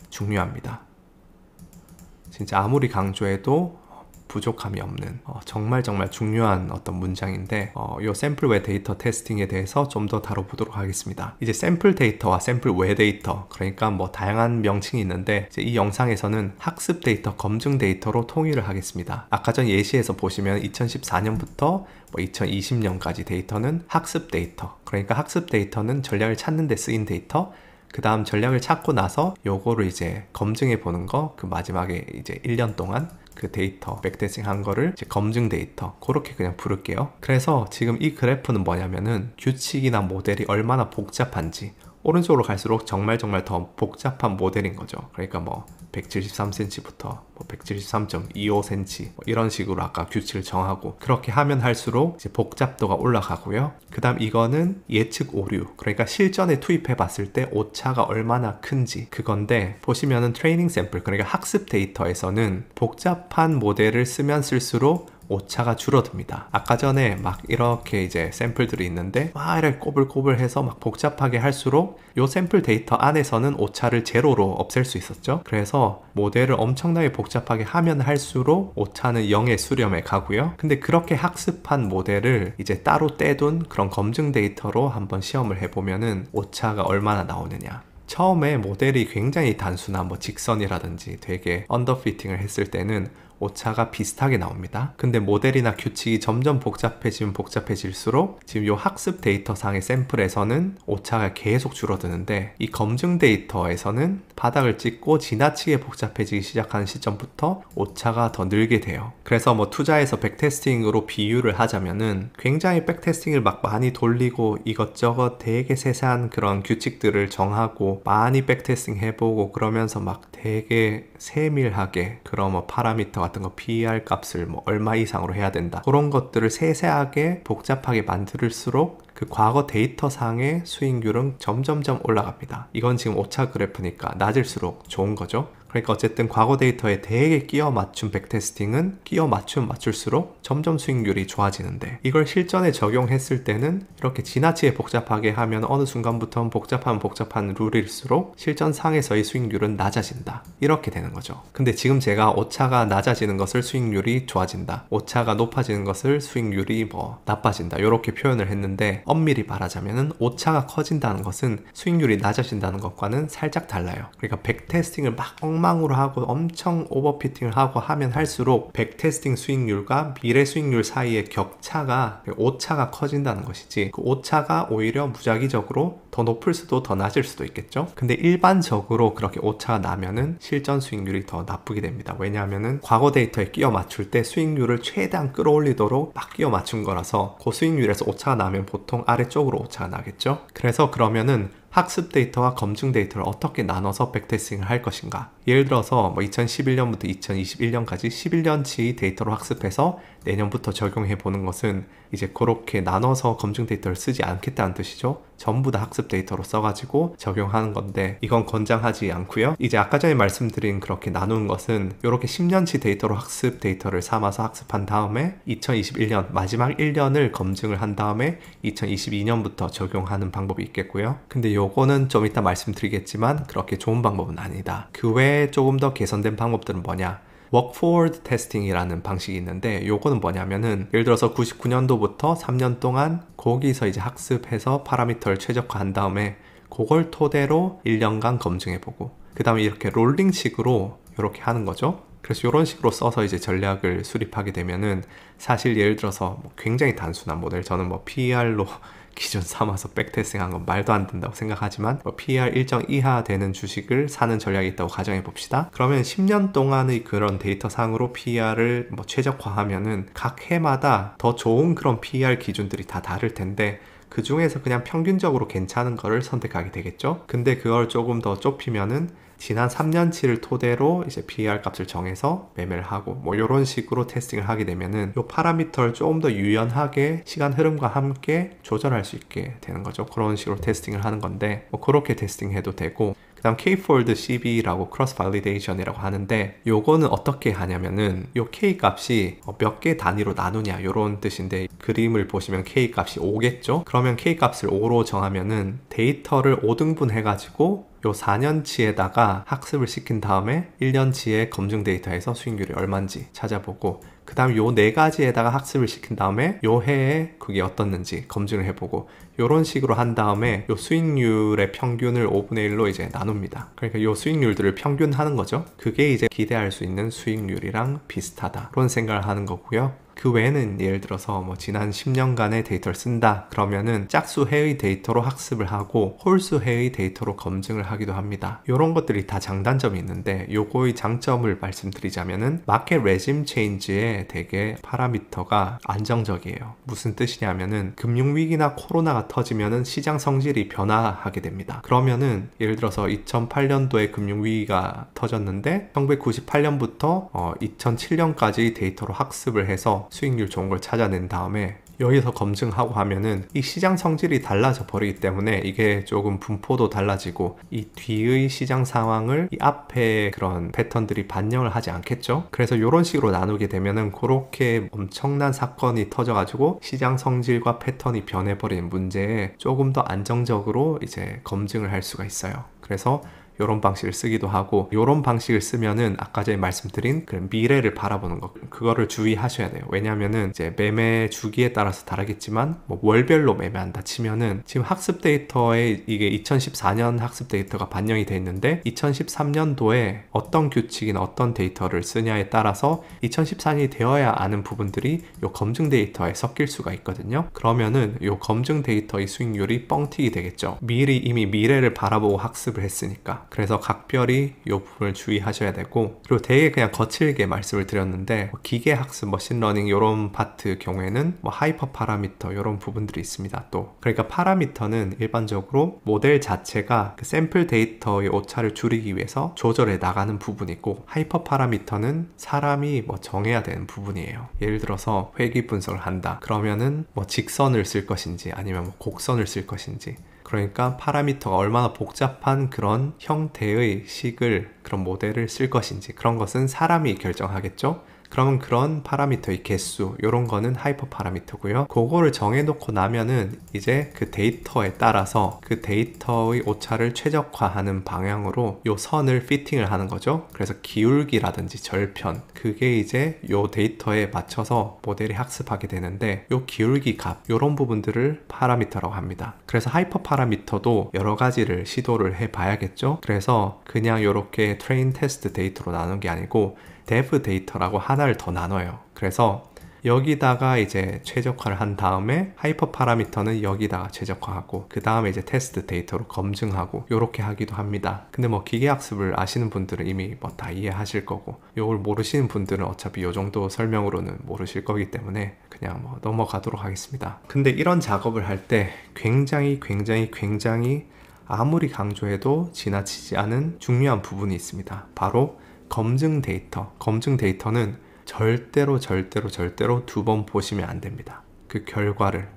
Speaker 1: 중요합니다. 진짜 아무리 강조해도 부족함이 없는 정말 중요한 어떤 문장인데 요 샘플 외 데이터 테스팅에 대해서 좀 더 다뤄보도록 하겠습니다. 이제 샘플 데이터와 샘플 외 데이터, 그러니까 뭐 다양한 명칭이 있는데 이제 이 영상에서는 학습 데이터, 검증 데이터로 통일을 하겠습니다. 아까 전 예시에서 보시면 2014년부터 뭐 2020년까지 데이터는 학습 데이터, 그러니까 학습 데이터는 전략을 찾는 데 쓰인 데이터, 그 다음 전략을 찾고 나서 요거를 이제 검증해 보는 거, 그 마지막에 이제 1년 동안 그 데이터 백테스팅 한 거를 이제 검증 데이터, 그렇게 그냥 부를게요. 그래서 지금 이 그래프는 뭐냐면은 규칙이나 모델이 얼마나 복잡한지, 오른쪽으로 갈수록 정말 더 복잡한 모델인 거죠. 그러니까 뭐 173cm부터 뭐 173.25cm 뭐 이런 식으로 아까 규칙을 정하고 그렇게 하면 할수록 이제 복잡도가 올라가고요. 그 다음 이거는 예측 오류, 그러니까 실전에 투입해 봤을 때 오차가 얼마나 큰지 그건데, 보시면은 트레이닝 샘플, 그러니까 학습 데이터에서는 복잡한 모델을 쓰면 쓸수록 오차가 줄어듭니다. 아까 전에 막 이렇게 이제 샘플들이 있는데 막 이렇게 꼬불꼬불해서 막 복잡하게 할수록 요 샘플 데이터 안에서는 오차를 제로로 없앨 수 있었죠. 그래서 모델을 엄청나게 복잡하게 하면 할수록 오차는 0에 수렴해 가고요. 근데 그렇게 학습한 모델을 이제 따로 떼둔 그런 검증 데이터로 한번 시험을 해보면은 오차가 얼마나 나오느냐. 처음에 모델이 굉장히 단순한 뭐 직선이라든지 되게 언더피팅을 했을 때는 오차가 비슷하게 나옵니다. 근데 모델이나 규칙이 점점 복잡해지면 복잡해질수록 지금 이 학습 데이터상의 샘플에서는 오차가 계속 줄어드는데, 이 검증 데이터에서는 바닥을 찍고 지나치게 복잡해지기 시작하는 시점부터 오차가 더 늘게 돼요. 그래서 뭐 투자에서 백테스팅으로 비유를 하자면은 굉장히 백테스팅을 막 많이 돌리고 이것저것 되게 세세한 그런 규칙들을 정하고 많이 백테스팅 해보고 그러면서 막 되게 세밀하게 그런 뭐 파라미터 같은 거 PER 값을 뭐 얼마 이상으로 해야 된다, 그런 것들을 세세하게 복잡하게 만들수록 그 과거 데이터상의 수익률은 점점점 올라갑니다. 이건 지금 오차 그래프니까 낮을수록 좋은 거죠. 그러니까 어쨌든 과거 데이터에 되게 끼워 맞춘 백테스팅은 끼워 맞추면 맞출수록 점점 수익률이 좋아지는데, 이걸 실전에 적용했을 때는 이렇게 지나치게 복잡하게 하면 어느 순간부터는 복잡한 룰일수록 실전상에서의 수익률은 낮아진다, 이렇게 되는 거죠. 근데 지금 제가 오차가 낮아지는 것을 수익률이 좋아진다, 오차가 높아지는 것을 수익률이 뭐 나빠진다, 이렇게 표현을 했는데, 엄밀히 말하자면은 오차가 커진다는 것은 수익률이 낮아진다는 것과는 살짝 달라요. 그러니까 백테스팅을 막 엉망으로 하고 엄청 오버피팅을 하고 하면 할수록 백테스팅 수익률과 미래 수익률 사이의 격차가, 오차가 커진다는 것이지, 그 오차가 오히려 무작위적으로 더 높을 수도 더 낮을 수도 있겠죠. 근데 일반적으로 그렇게 오차가 나면은 실전 수익률이 더 나쁘게 됩니다. 왜냐하면은 과거 데이터에 끼워 맞출 때 수익률을 최대한 끌어올리도록 막 끼워 맞춘 거라서 그 수익률에서 오차가 나면 보통 아래쪽으로 오차가 나겠죠. 그래서 그러면은 학습 데이터와 검증 데이터를 어떻게 나눠서 백테스팅을 할 것인가. 예를 들어서 뭐 2011년부터 2021년까지 11년치 데이터로 학습해서 내년부터 적용해 보는 것은 이제 그렇게 나눠서 검증 데이터를 쓰지 않겠다는 뜻이죠. 전부 다 학습 데이터로 써가지고 적용하는 건데, 이건 권장하지 않고요. 이제 아까 전에 말씀드린 그렇게 나누는 것은 이렇게 10년치 데이터로 학습 데이터를 삼아서 학습한 다음에 2021년 마지막 1년을 검증을 한 다음에 2022년부터 적용하는 방법이 있겠고요. 근데 요거는 좀 이따 말씀드리겠지만 그렇게 좋은 방법은 아니다. 그 외에 조금 더 개선된 방법들은 뭐냐? Walk Forward Testing이라는 방식이 있는데, 요거는 뭐냐면은 예를 들어서 99년도부터 3년 동안 거기서 이제 학습해서 파라미터를 최적화한 다음에 그걸 토대로 1년간 검증해보고 그 다음에 이렇게 롤링식으로 이렇게 하는 거죠. 그래서 이런 식으로 써서 이제 전략을 수립하게 되면은, 사실 예를 들어서 뭐 굉장히 단순한 모델, 저는 뭐 PER로 기준 삼아서 백테스팅 한 건 말도 안 된다고 생각하지만 뭐 PER 일정 이하 되는 주식을 사는 전략이 있다고 가정해 봅시다. 그러면 10년 동안의 그런 데이터 상으로 PER을 뭐 최적화하면은 각 해마다 더 좋은 그런 PER 기준들이 다 다를 텐데, 그 중에서 그냥 평균적으로 괜찮은 거를 선택하게 되겠죠. 근데 그걸 조금 더 좁히면은 지난 3년치를 토대로 이제 PER 값을 정해서 매매를 하고 뭐 이런 식으로 테스팅을 하게 되면은 이 파라미터를 조금 더 유연하게 시간 흐름과 함께 조절할 수 있게 되는 거죠. 그런 식으로 테스팅을 하는 건데, 뭐 그렇게 테스팅해도 되고, 그 다음 K-fold CB라고 크로스 발리데이션이라고 하는데, 요거는 어떻게 하냐면은 요 K 값이 몇 개 단위로 나누냐 요런 뜻인데, 그림을 보시면 K 값이 5겠죠? 그러면 K 값을 5로 정하면은 데이터를 5등분 해가지고 요 4년치에다가 학습을 시킨 다음에 1년치의 검증 데이터에서 수익률이 얼마인지 찾아보고, 그 다음 요 4가지에다가 학습을 시킨 다음에 요 해에 그게 어떻는지 검증을 해보고 요런 식으로 한 다음에 요 수익률의 평균을 5분의 1로 이제 나눕니다. 그러니까 요 수익률들을 평균하는 거죠. 그게 이제 기대할 수 있는 수익률이랑 비슷하다 그런 생각을 하는 거고요. 그 외에는 예를 들어서 뭐 지난 10년간의 데이터를 쓴다 그러면은 짝수해의 데이터로 학습을 하고 홀수해의 데이터로 검증을 하기도 합니다. 이런 것들이 다 장단점이 있는데 요거의 장점을 말씀드리자면은 마켓 레짐 체인지에 되게 파라미터가 안정적이에요. 무슨 뜻이냐면은 금융위기나 코로나가 터지면은 시장 성질이 변화하게 됩니다. 그러면은 예를 들어서 2008년도에 금융위기가 터졌는데 1998년부터 2007년까지 데이터로 학습을 해서 수익률 좋은 걸 찾아낸 다음에 여기서 검증하고 하면은 이 시장 성질이 달라져 버리기 때문에 이게 조금 분포도 달라지고 이 뒤의 시장 상황을 이 앞에 그런 패턴들이 반영을 하지 않겠죠. 그래서 이런 식으로 나누게 되면은 그렇게 엄청난 사건이 터져가지고 시장 성질과 패턴이 변해버린 문제에 조금 더 안정적으로 이제 검증을 할 수가 있어요. 그래서 이런 방식을 쓰기도 하고 이런 방식을 쓰면은 아까 전에 말씀드린 그 미래를 바라보는 거 그거를 주의하셔야 돼요. 왜냐면은 이제 매매 주기에 따라서 다르겠지만 뭐 월별로 매매한다 치면은 지금 학습 데이터에 이게 2014년 학습 데이터가 반영이 돼 있는데 2013년도에 어떤 규칙이나 어떤 데이터를 쓰냐에 따라서 2014년이 되어야 아는 부분들이 요 검증 데이터에 섞일 수가 있거든요. 그러면은 요 검증 데이터의 수익률이 뻥튀기 되겠죠. 미리 이미 미래를 바라보고 학습을 했으니까. 그래서 각별히 이 부분을 주의하셔야 되고 그리고 되게 그냥 거칠게 말씀을 드렸는데 기계학습, 머신러닝 이런 파트 경우에는 뭐 하이퍼 파라미터 이런 부분들이 있습니다. 또 그러니까 파라미터는 일반적으로 모델 자체가 그 샘플 데이터의 오차를 줄이기 위해서 조절해 나가는 부분이고 하이퍼 파라미터는 사람이 뭐 정해야 되는 부분이에요. 예를 들어서 회귀 분석을 한다 그러면은 뭐 직선을 쓸 것인지 아니면 뭐 곡선을 쓸 것인지 그러니까 파라미터가 얼마나 복잡한 그런 형태의 식을 그런 모델을 쓸 것인지 그런 것은 사람이 결정하겠죠. 그러면 그런 파라미터의 개수 이런 거는 하이퍼 파라미터고요. 그거를 정해놓고 나면은 이제 그 데이터에 따라서 그 데이터의 오차를 최적화하는 방향으로 요 선을 피팅을 하는 거죠. 그래서 기울기라든지 절편 그게 이제 요 데이터에 맞춰서 모델이 학습하게 되는데 요 기울기 값 이런 부분들을 파라미터라고 합니다. 그래서 하이퍼 파라미터도 여러 가지를 시도를 해 봐야겠죠. 그래서 그냥 요렇게 트레인 테스트 데이터로 나눈 게 아니고 데브 데이터라고 하나를 더 나눠요. 그래서 여기다가 이제 최적화를 한 다음에 하이퍼 파라미터는 여기다가 최적화하고 그 다음에 이제 테스트 데이터로 검증하고 요렇게 하기도 합니다. 근데 뭐 기계학습을 아시는 분들은 이미 뭐 다 이해하실 거고 요걸 모르시는 분들은 어차피 요 정도 설명으로는 모르실 거기 때문에 그냥 뭐 넘어가도록 하겠습니다. 근데 이런 작업을 할 때 굉장히 아무리 강조해도 지나치지 않은 중요한 부분이 있습니다. 바로 검증 데이터. 검증 데이터는 절대로 2번 보시면 안 됩니다. 그 결과를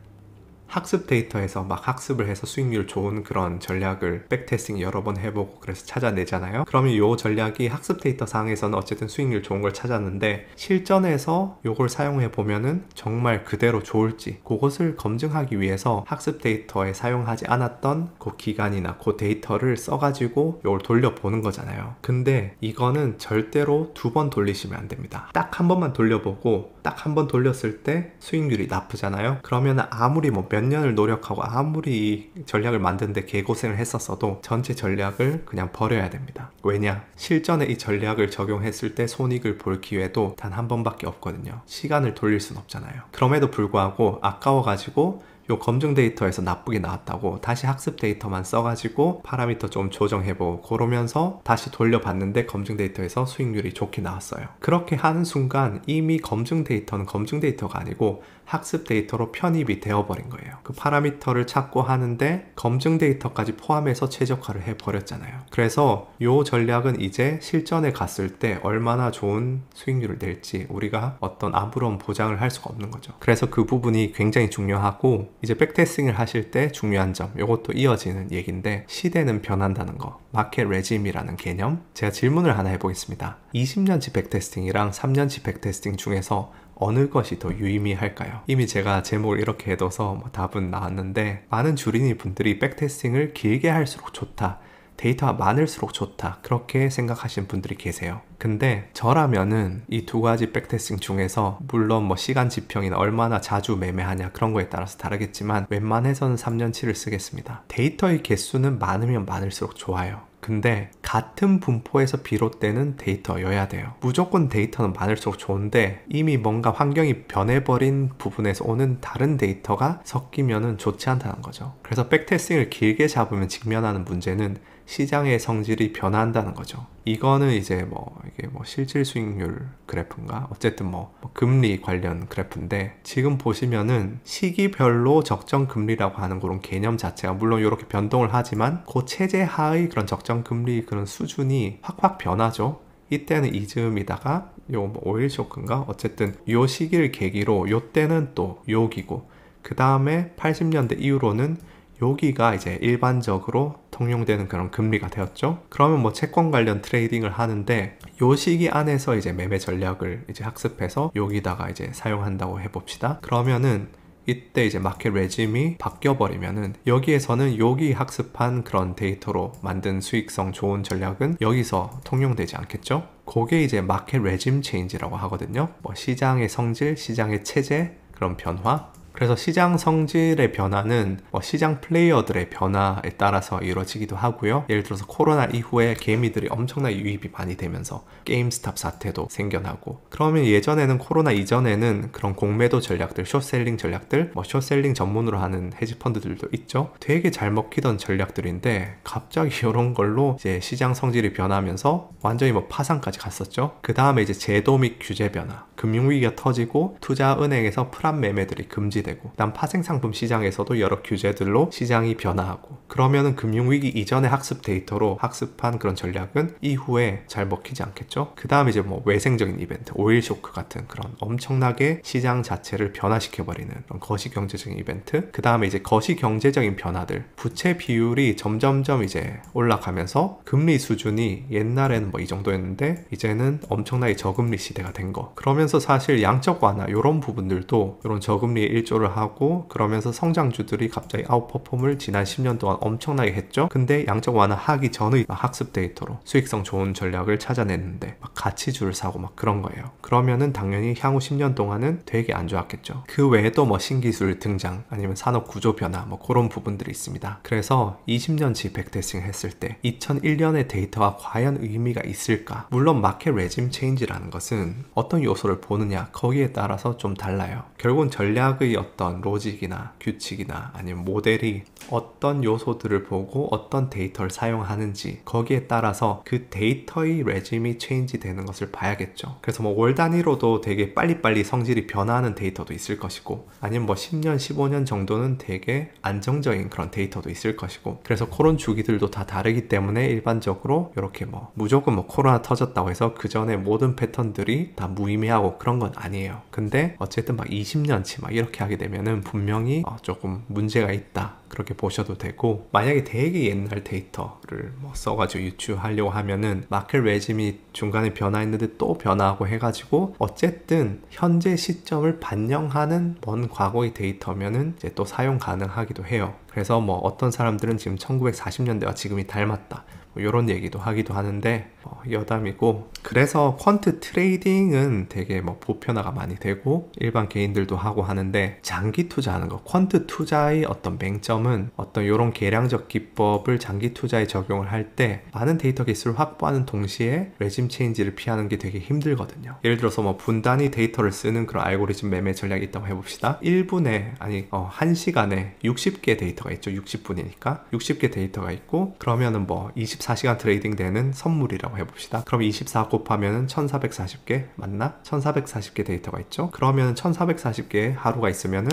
Speaker 1: 학습 데이터에서 막 학습을 해서 수익률 좋은 그런 전략을 백테스팅 여러 번 해보고 그래서 찾아내잖아요. 그러면 이 전략이 학습 데이터 상에서는 어쨌든 수익률 좋은 걸 찾았는데 실전에서 이걸 사용해 보면은 정말 그대로 좋을지 그것을 검증하기 위해서 학습 데이터에 사용하지 않았던 그 기간이나 그 데이터를 써가지고 이걸 돌려보는 거잖아요. 근데 이거는 절대로 2번 돌리시면 안 됩니다. 딱 한 번만 돌려보고 딱 한 번 돌렸을 때 수익률이 나쁘잖아요. 그러면 아무리 뭐 몇 년을 노력하고 아무리 이 전략을 만드는데 개고생을 했었어도 전체 전략을 그냥 버려야 됩니다. 왜냐? 실전에 이 전략을 적용했을 때 손익을 볼 기회도 단 한 번밖에 없거든요. 시간을 돌릴 순 없잖아요. 그럼에도 불구하고 아까워가지고 요 검증 데이터에서 나쁘게 나왔다고 다시 학습 데이터만 써가지고 파라미터 좀 조정해보고 그러면서 다시 돌려봤는데 검증 데이터에서 수익률이 좋게 나왔어요. 그렇게 하는 순간 이미 검증 데이터는 검증 데이터가 아니고 학습 데이터로 편입이 되어버린 거예요. 그 파라미터를 찾고 하는데 검증 데이터까지 포함해서 최적화를 해버렸잖아요. 그래서 요 전략은 이제 실전에 갔을 때 얼마나 좋은 수익률을 낼지 우리가 어떤 아무런 보장을 할 수가 없는 거죠. 그래서 그 부분이 굉장히 중요하고 이제 백테스팅을 하실 때 중요한 점 이것도 이어지는 얘기인데 시대는 변한다는 거 마켓 레짐이라는 개념 제가 질문을 하나 해보겠습니다. 20년치 백테스팅이랑 3년치 백테스팅 중에서 어느 것이 더 유의미할까요? 이미 제가 제목을 이렇게 해둬서 뭐 답은 나왔는데 많은 주린이 분들이 백테스팅을 길게 할수록 좋다. 데이터가 많을수록 좋다, 그렇게 생각하시는 분들이 계세요. 근데 저라면은 이 두 가지 백테스팅 중에서 물론 뭐 시간 지평이나 얼마나 자주 매매하냐 그런 거에 따라서 다르겠지만 웬만해서는 3년치를 쓰겠습니다. 데이터의 개수는 많으면 많을수록 좋아요. 근데 같은 분포에서 비롯되는 데이터여야 돼요. 무조건 데이터는 많을수록 좋은데 이미 뭔가 환경이 변해버린 부분에서 오는 다른 데이터가 섞이면은 좋지 않다는 거죠. 그래서 백테스팅을 길게 잡으면 직면하는 문제는 시장의 성질이 변화한다는 거죠. 이거는 이제 이게 실질 수익률 그래프인가? 어쨌든 금리 관련 그래프인데, 지금 보시면은 시기별로 적정 금리라고 하는 그런 개념 자체가 물론 이렇게 변동을 하지만 그 체제 하의 그런 적정 금리 그런 수준이 확확 변하죠. 이때는 이즈음이다가 요 오일 쇼크인가? 어쨌든 요 시기를 계기로 요 때는 또 여기고, 그 다음에 80년대 이후로는 여기가 이제 일반적으로 통용되는 그런 금리가 되었죠. 그러면 채권 관련 트레이딩을 하는데 요 시기 안에서 이제 매매 전략을 이제 학습해서 여기다가 이제 사용한다고 해봅시다. 그러면은 이때 이제 마켓 레짐이 바뀌어 버리면은 여기에서는 여기 학습한 그런 데이터로 만든 수익성 좋은 전략은 여기서 통용되지 않겠죠. 그게 이제 마켓 레짐 체인지라고 하거든요. 시장의 성질, 시장의 체제, 그런 변화. 그래서 시장 성질의 변화는 시장 플레이어들의 변화에 따라서 이루어지기도 하고요. 예를 들어서 코로나 이후에 개미들이 엄청나게 유입이 많이 되면서 게임스탑 사태도 생겨나고, 그러면 예전에는 코로나 이전에는 그런 공매도 전략들, 숏셀링 전략들, 숏셀링 전문으로 하는 헤지펀드들도 있죠. 되게 잘 먹히던 전략들인데 갑자기 이런 걸로 이제 시장 성질이 변하면서 완전히 파산까지 갔었죠. 그 다음에 이제 제도 및 규제 변화, 금융위기가 터지고 투자은행에서 프랍 매매들이 금지되고, 그다음 파생상품 시장에서도 여러 규제들로 시장이 변화하고, 그러면은 금융위기 이전의 학습 데이터로 학습한 그런 전략은 이후에 잘 먹히지 않겠죠. 그 다음에 이제 외생적인 이벤트, 오일 쇼크 같은 그런 엄청나게 시장 자체를 변화시켜버리는 그런 거시경제적인 이벤트, 그 다음에 이제 거시경제적인 변화들, 부채 비율이 점점점 이제 올라가면서 금리 수준이 옛날에는 이 정도였는데 이제는 엄청나게 저금리 시대가 된 거. 그러면서 사실 양적 완화 이런 부분들도 이런 저금리에 일조를 하고, 그러면서 성장주들이 갑자기 아웃퍼폼을 지난 10년 동안 엄청나게 했죠. 근데 양적 완화하기 전의 학습 데이터로 수익성 좋은 전략을 찾아냈는데 가치주를 사고 그런 거예요. 그러면은 당연히 향후 10년 동안은 되게 안 좋았겠죠. 그 외에도 신기술 등장, 아니면 산업 구조 변화 그런 부분들이 있습니다. 그래서 20년치 백테스팅 했을 때 2001년의 데이터가 과연 의미가 있을까? 물론 마켓 레짐 체인지라는 것은 어떤 요소를 보느냐 거기에 따라서 좀 달라요. 결국은 전략의 어떤 로직이나 규칙이나 아니면 모델이 어떤 요소들을 보고 어떤 데이터를 사용하는지 거기에 따라서 그 데이터의 레짐이 체인지 되는 것을 봐야겠죠. 그래서 월 단위로도 되게 빨리빨리 성질이 변화하는 데이터도 있을 것이고, 아니면 10년, 15년 정도는 되게 안정적인 그런 데이터도 있을 것이고, 그래서 그런 주기들도 다 다르기 때문에 일반적으로 이렇게 무조건 코로나 터졌다고 해서 그 전에 모든 패턴들이 다 무의미하고 그런 건 아니에요. 근데 어쨌든 20년치 이렇게 하게 되면은 분명히 조금 문제가 있다, 그렇게 보셔도 되고, 만약에 되게 옛날 데이터를 써가지고 유추하려고 하면은 마켓 레짐이 중간에 변화했는데 또 변화하고 해가지고 어쨌든 현재 시점을 반영하는 먼 과거의 데이터면은 이제 또 사용 가능하기도 해요. 그래서 어떤 사람들은 지금 1940년대와 지금이 닮았다, 이런 얘기도 하기도 하는데 여담이고, 그래서 퀀트 트레이딩은 되게 보편화가 많이 되고 일반 개인들도 하고 하는데, 장기 투자하는 거, 퀀트 투자의 어떤 맹점은 어떤 이런 계량적 기법을 장기 투자에 적용을 할 때 많은 데이터 개수를 확보하는 동시에 레짐 체인지를 피하는 게 되게 힘들거든요. 예를 들어서 분단위 데이터를 쓰는 그런 알고리즘 매매 전략이 있다고 해봅시다. 1분에 1시간에 60개 데이터가 있죠. 60분이니까 60개 데이터가 있고, 그러면은 24시간 트레이딩 되는 선물이라고 해봅시다. 그럼 24 곱하면은 1440개 맞나? 1440개 데이터가 있죠. 그러면 1440개 하루가 있으면은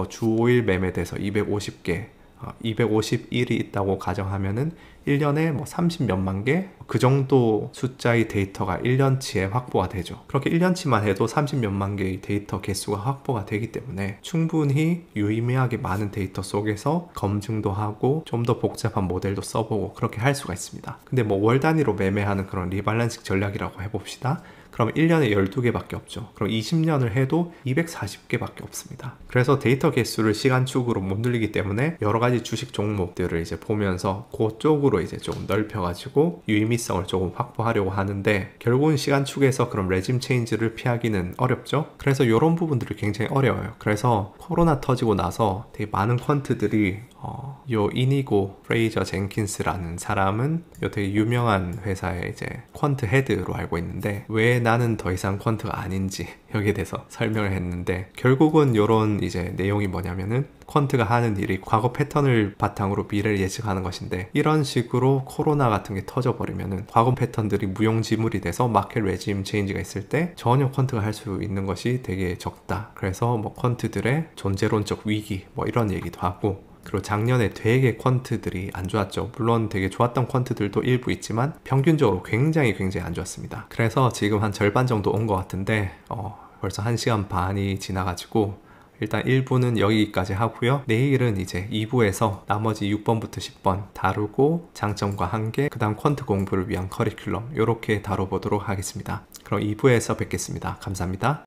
Speaker 1: 주 5일 매매돼서 250개 251이 있다고 가정하면은 1년에 30 몇만 개? 그 정도 숫자의 데이터가 1년치에 확보가 되죠. 그렇게 1년치만 해도 30 몇만 개의 데이터 개수가 확보가 되기 때문에 충분히 유의미하게 많은 데이터 속에서 검증도 하고 좀 더 복잡한 모델도 써보고 그렇게 할 수가 있습니다. 근데 월 단위로 매매하는 그런 리밸런싱 전략이라고 해봅시다. 그럼 1년에 12개밖에 없죠. 그럼 20년을 해도 240개밖에 없습니다. 그래서 데이터 개수를 시간축으로 못 늘리기 때문에 여러 가지 주식 종목들을 이제 보면서 그쪽으로 이제 조금 넓혀가지고 유의미성을 조금 확보하려고 하는데, 결국은 시간축에서 그럼 레짐 체인지를 피하기는 어렵죠. 그래서 이런 부분들이 굉장히 어려워요. 그래서 코로나 터지고 나서 되게 많은 퀀트들이 요 이니고 프레이저 젠킨스라는 사람은 요 되게 유명한 회사의 이제 퀀트 헤드로 알고 있는데, 왜 나는 더 이상 퀀트가 아닌지 여기에 대해서 설명을 했는데, 결국은 요런 이제 내용이 뭐냐면은 퀀트가 하는 일이 과거 패턴을 바탕으로 미래를 예측하는 것인데, 이런 식으로 코로나 같은 게 터져버리면은 과거 패턴들이 무용지물이 돼서 마켓 레짐 체인지가 있을 때 전혀 퀀트가 할 수 있는 것이 되게 적다. 그래서 뭐 퀀트들의 존재론적 위기 뭐 이런 얘기도 하고, 그리고 작년에 되게 퀀트들이 안 좋았죠. 물론 되게 좋았던 퀀트들도 일부 있지만 평균적으로 굉장히 안 좋았습니다. 그래서 지금 한 절반 정도 온 것 같은데 벌써 1시간 반이 지나가지고 일단 1부는 여기까지 하고요. 내일은 이제 2부에서 나머지 6번부터 10번 다루고 장점과 한계, 그 다음 퀀트 공부를 위한 커리큘럼 이렇게 다뤄보도록 하겠습니다. 그럼 2부에서 뵙겠습니다. 감사합니다.